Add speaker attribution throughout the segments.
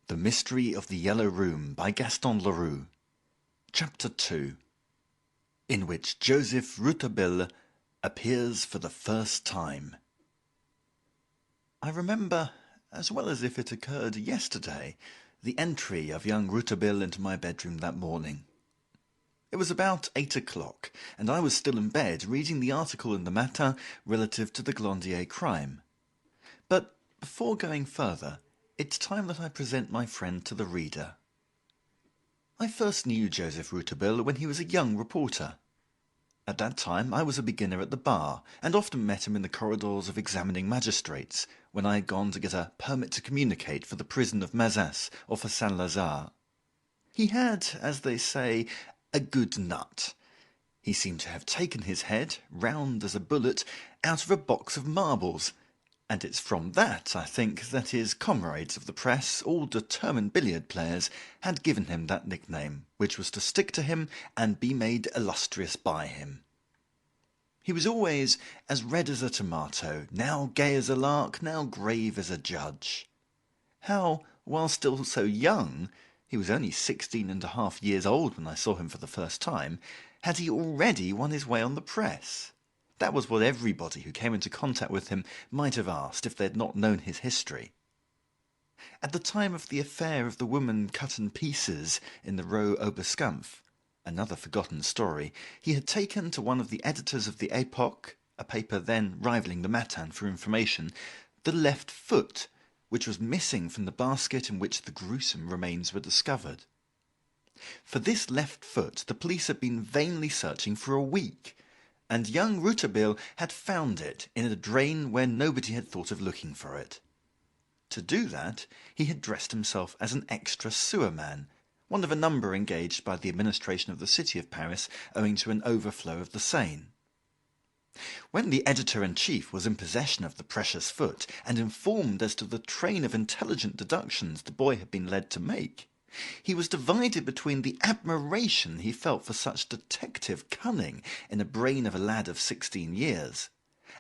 Speaker 1: The Mystery of the Yellow Room by Gaston Leroux. Chapter 2, in which Joseph Rouletabille appears for the first time. I remember, as well as if it occurred yesterday, the entry of young Rouletabille into my bedroom that morning. It was about 8 o'clock, and I was still in bed reading the article in the Matin relative to the Glandier crime. But before going further, it's time that I present my friend to the reader. I first knew Joseph Rouletabille when he was a young reporter. At that time I was a beginner at the bar, and often met him in the corridors of examining magistrates, when I had gone to get a permit to communicate for the prison of Mazas or for Saint-Lazare. He had, as they say, a good nut. He seemed to have taken his head, round as a bullet, out of a box of marbles, and it's from that, I think, that his comrades of the press, all determined billiard players, had given him that nickname, which was to stick to him and be made illustrious by him. He was always as red as a tomato, now gay as a lark, now grave as a judge. How, while still so young, he was only 16½ years old when I saw him for the first time, had he already won his way on the press? That was what everybody who came into contact with him might have asked if they had not known his history. At the time of the affair of the woman cut in pieces in the Rue Oberskampf, another forgotten story, he had taken to one of the editors of the Epoque, a paper then rivaling the Matin for information, the left foot, which was missing from the basket in which the gruesome remains were discovered. For this left foot the police had been vainly searching for a week, and young Rouletabille had found it in a drain where nobody had thought of looking for it. To do that, he had dressed himself as an extra sewerman, one of a number engaged by the administration of the city of Paris owing to an overflow of the Seine. When the editor-in-chief was in possession of the precious foot, and informed as to the train of intelligent deductions the boy had been led to make, he was divided between the admiration he felt for such detective cunning in the brain of a lad of 16 years,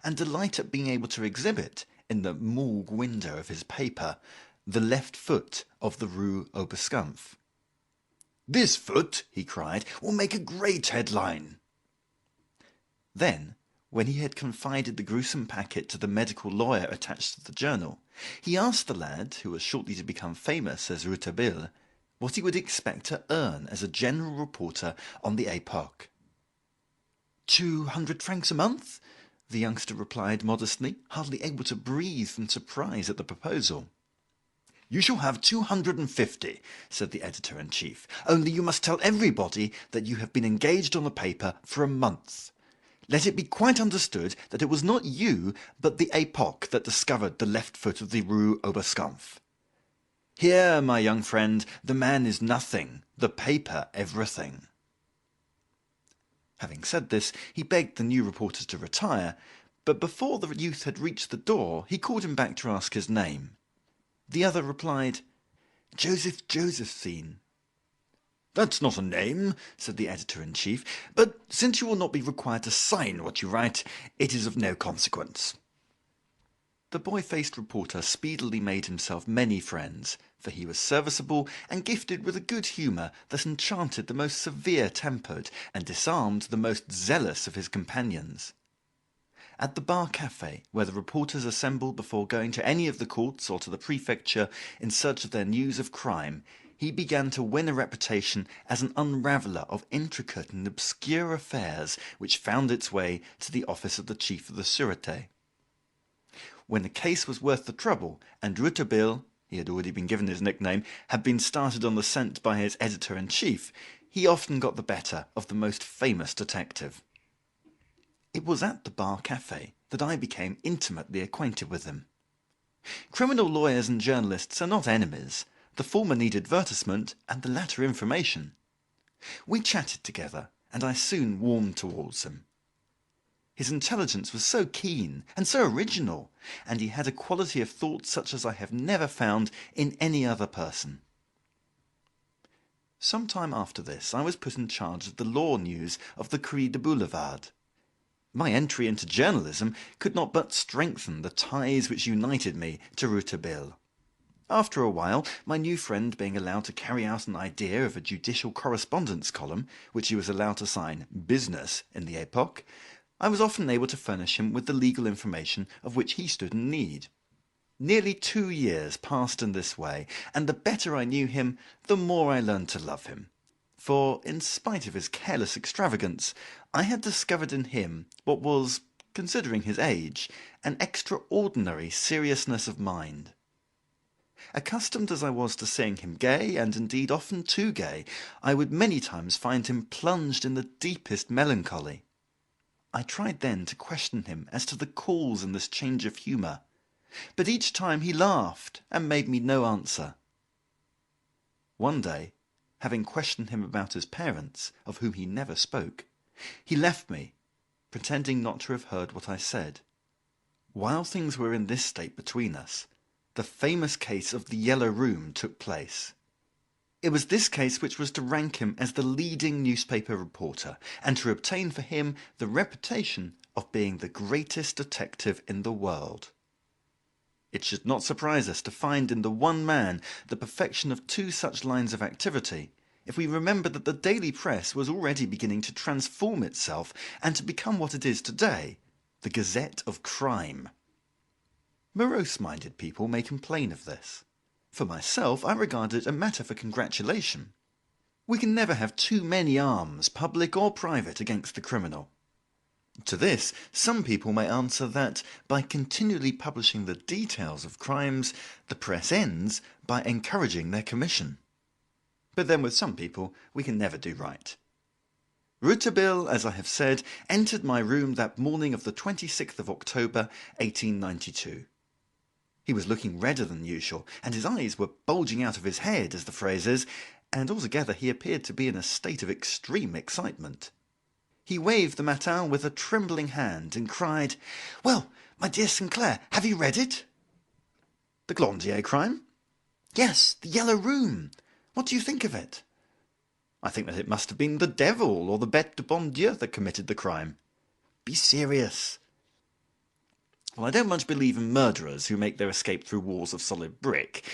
Speaker 1: and delight at being able to exhibit, in the morgue window of his paper, the left foot of the Rue Oberskampf. "This foot," he cried, "will make a great headline." Then, when he had confided the gruesome packet to the medical lawyer attached to the journal, he asked the lad, who was shortly to become famous as Rouletabille, what he would expect to earn as a general reporter on the Epoque. 200 francs a month? The youngster replied modestly, hardly able to breathe from surprise at the proposal. "You shall have 250, said the editor-in-chief. "Only you must tell everybody that you have been engaged on the paper for a month. Let it be quite understood that it was not you, but the Epoque that discovered the left foot of the Rue Oberskampf. Here, my young friend, the man is nothing, the paper everything." Having said this, he begged the new reporters to retire, but before the youth had reached the door, he called him back to ask his name. The other replied, "Joseph Josephine." "That's not a name," said the editor-in-chief, "but since you will not be required to sign what you write, it is of no consequence." The boy-faced reporter speedily made himself many friends, for he was serviceable and gifted with a good humour that enchanted the most severe-tempered and disarmed the most zealous of his companions. At the bar cafe, where the reporters assembled before going to any of the courts or to the prefecture in search of their news of crime, he began to win a reputation as an unraveller of intricate and obscure affairs which found its way to the office of the chief of the Sûreté. When the case was worth the trouble, and Rouletabille, he had already been given his nickname, had been started on the scent by his editor-in-chief, he often got the better of the most famous detective. It was at the bar cafe that I became intimately acquainted with him. Criminal lawyers and journalists are not enemies. The former need advertisement, and the latter information. We chatted together, and I soon warmed towards him. His intelligence was so keen and so original, and he had a quality of thought such as I have never found in any other person. Some time after this I was put in charge of the law news of the Cri de Boulevard. My entry into journalism could not but strengthen the ties which united me to Rouletabille. After a while, my new friend being allowed to carry out an idea of a judicial correspondence column, which he was allowed to sign "business" in the Epoque, I was often able to furnish him with the legal information of which he stood in need. Nearly 2 years passed in this way, and the better I knew him, the more I learned to love him. For, in spite of his careless extravagance, I had discovered in him what was, considering his age, an extraordinary seriousness of mind. Accustomed as I was to seeing him gay, and indeed often too gay, I would many times find him plunged in the deepest melancholy. I tried then to question him as to the cause in this change of humour, but each time he laughed and made me no answer. One day, having questioned him about his parents, of whom he never spoke, he left me, pretending not to have heard what I said. While things were in this state between us, the famous case of the Yellow Room took place. It was this case which was to rank him as the leading newspaper reporter, and to obtain for him the reputation of being the greatest detective in the world. It should not surprise us to find in the one man the perfection of two such lines of activity, if we remember that the daily press was already beginning to transform itself, and to become what it is today, the Gazette of Crime. Morose-minded people may complain of this. For myself, I regard it a matter for congratulation. We can never have too many arms, public or private, against the criminal. To this, some people may answer that, by continually publishing the details of crimes, the press ends by encouraging their commission. But then with some people we can never do right. Rouletabille, as I have said, entered my room that morning of the 26th of October, 1892. He was looking redder than usual, and his eyes were bulging out of his head, as the phrase is, and altogether he appeared to be in a state of extreme excitement. He waved the Matin with a trembling hand, and cried, "Well, my dear Sinclair, have you read it?" "The Glandier crime?" "Yes, the Yellow Room. What do you think of it?" "I think that it must have been the devil or the Bête de bon Dieu that committed the crime." "Be serious." "Well, I don't much believe in murderers who make their escape through walls of solid brick.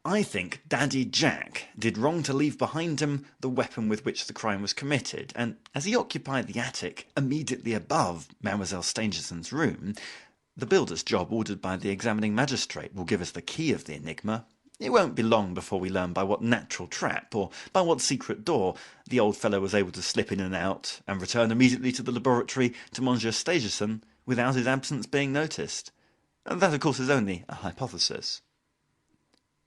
Speaker 1: I think Daddy Jack did wrong to leave behind him the weapon with which the crime was committed, and as he occupied the attic immediately above Mademoiselle Stangerson's room, the builder's job ordered by the examining magistrate will give us the key of the enigma. It won't be long before we learn by what natural trap, or by what secret door, the old fellow was able to slip in and out, and return immediately to the laboratory to Monsieur Stangerson, without his absence being noticed. That, of course, is only a hypothesis."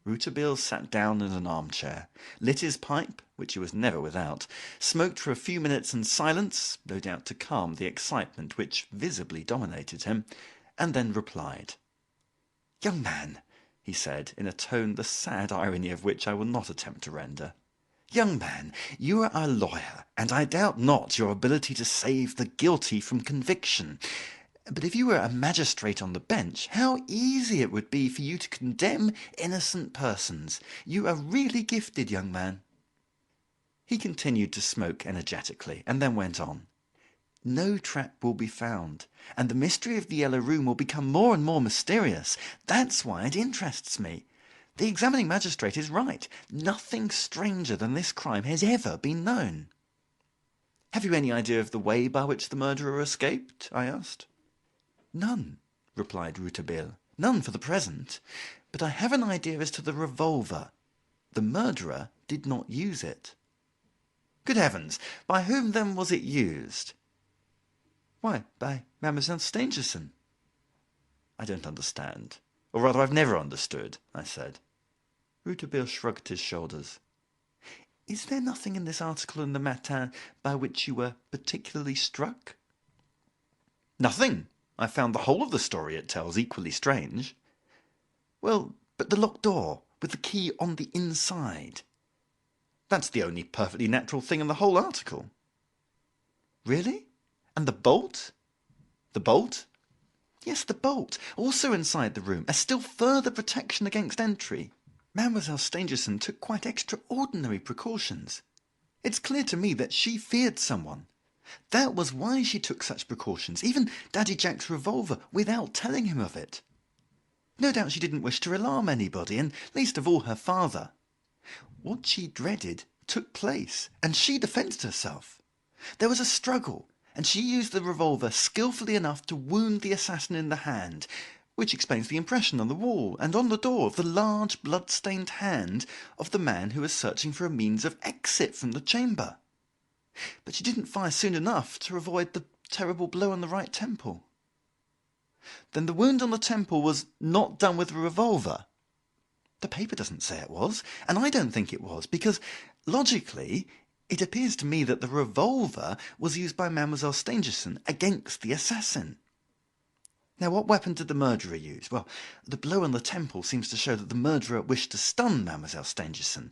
Speaker 1: Rouletabille sat down in an armchair, lit his pipe, which he was never without, smoked for a few minutes in silence, no doubt to calm the excitement which visibly dominated him, and then replied. "Young man," he said, in a tone the sad irony of which I will not attempt to render, "young man, you are a lawyer, and I doubt not your ability to save the guilty from conviction. But if you were a magistrate on the bench, how easy it would be for you to condemn innocent persons. You are really gifted, young man." He continued to smoke energetically, and then went on. "No trap will be found, and the mystery of the Yellow Room will become more and more mysterious. That's why it interests me. The examining magistrate is right. Nothing stranger than this crime has ever been known." "Have you any idea of the way by which the murderer escaped?" I asked. "None," replied Rouletabille. "None for the present. But I have an idea as to the revolver. The murderer did not use it." "Good heavens! By whom then was it used?" "Why, by Mademoiselle Stangerson." "I don't understand. Or rather, I've never understood," I said. Rouletabille shrugged his shoulders. "Is there nothing in this article in the Matin by which you were particularly struck?" "Nothing. I found the whole of the story it tells equally strange." "Well, but the locked door, with the key on the inside?" "That's the only perfectly natural thing in the whole article." "Really? And the bolt?" "The bolt?" "Yes, the bolt, also inside the room, as still further protection against entry. Mademoiselle Stangerson took quite extraordinary precautions. It's clear to me that she feared someone. That was why she took such precautions, even Daddy Jack's revolver, without telling him of it. No doubt she didn't wish to alarm anybody, and least of all her father. What she dreaded took place, and she defended herself. There was a struggle, and she used the revolver skilfully enough to wound the assassin in the hand, which explains the impression on the wall and on the door of the large blood-stained hand of the man who was searching for a means of exit from the chamber. But she didn't fire soon enough to avoid the terrible blow on the right temple. Then the wound on the temple was not done with a revolver. The paper doesn't say it was, and I don't think it was, because, logically, it appears to me that the revolver was used by Mademoiselle Stangerson against the assassin. Now, what weapon did the murderer use? Well, the blow on the temple seems to show that the murderer wished to stun Mademoiselle Stangerson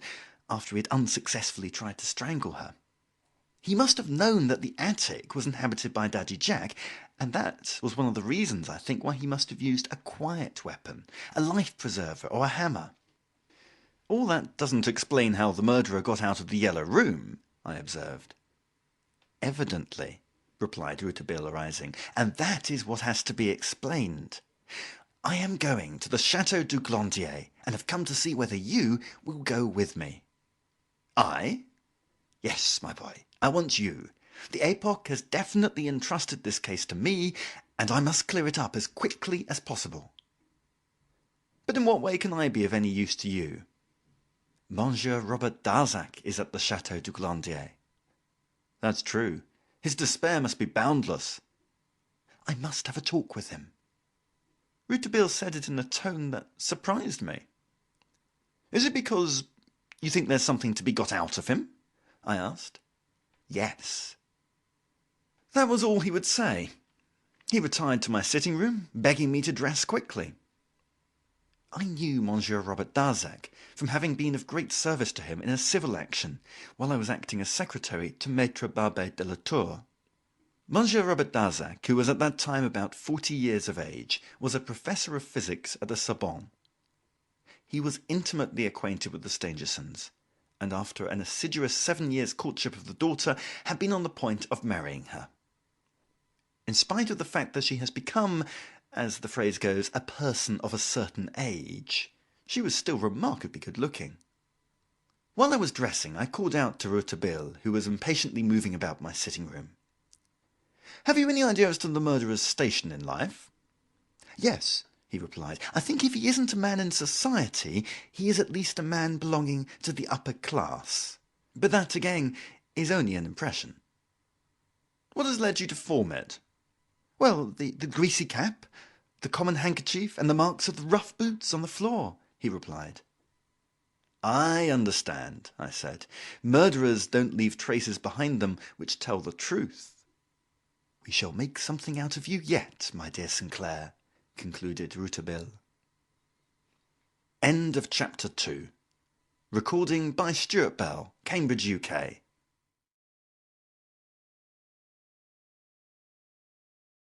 Speaker 1: after he had unsuccessfully tried to strangle her. He must have known that the attic was inhabited by Daddy Jack, and that was one of the reasons, I think, why he must have used a quiet weapon, a life-preserver or a hammer. All that doesn't explain how the murderer got out of the Yellow Room, I observed. Evidently, replied Rouletabille, rising, and that is what has to be explained. I am going to the Chateau du Glandier, and have come to see whether you will go with me. I? Yes, my boy, I want you. The Epoque has definitely entrusted this case to me, and I must clear it up as quickly as possible. But in what way can I be of any use to you? Monsieur Robert Darzac is at the Chateau du Glandier. That's true. His despair must be boundless. I must have a talk with him. Rouletabille said it in a tone that surprised me. Is it because you think there's something to be got out of him? I asked. Yes. That was all he would say. He retired to my sitting room, begging me to dress quickly. I knew Monsieur Robert Darzac from having been of great service to him in a civil action, while I was acting as secretary to Maître Barbet de la Tour. Monsieur Robert Darzac, who was at that time about 40 years of age, was a professor of physics at the Sorbonne. He was intimately acquainted with the Stangersons, and after an assiduous 7 years' courtship of the daughter, had been on the point of marrying her. In spite of the fact that she has become, as the phrase goes, a person of a certain age, she was still remarkably good-looking. While I was dressing, I called out to Rouletabille, who was impatiently moving about my sitting-room. Have you any idea as to the murderer's station in life? Yes, he replied. I think if he isn't a man in society, he is at least a man belonging to the upper class. But that, again, is only an impression. What has led you to form it? Well, the greasy cap, the common handkerchief, and the marks of the rough boots on the floor, he replied. I understand, I said. Murderers don't leave traces behind them which tell the truth. We shall make something out of you yet, my dear Sinclair, concluded Rouletabille. End of chapter 2. Recording by Stuart Bell, Cambridge, UK.